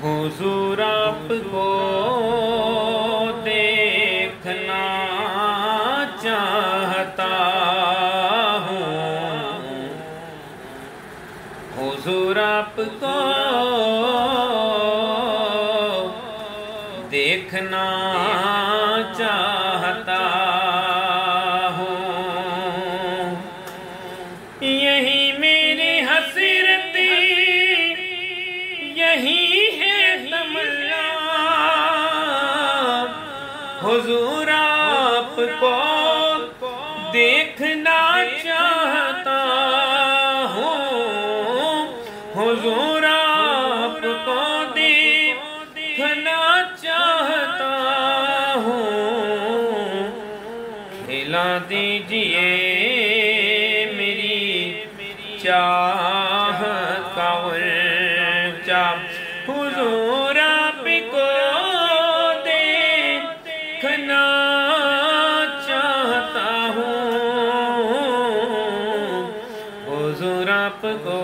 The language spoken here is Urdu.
حضور آپ کو دیکھنا چاہتا ہوں، حضور آپ کو دیکھنا چاہتا ہوں، یہی میری حسرت، یہی ہے تمنا، حضور آپ کو دیکھنا چاہتا ہوں، حضور آپ کو دیکھنا چاہتا ہوں، کھلا دیجئے میری چاہ کا ورچہ، حضور آپ کو دیکھنا چاہتا ہوں، حضور آپ کو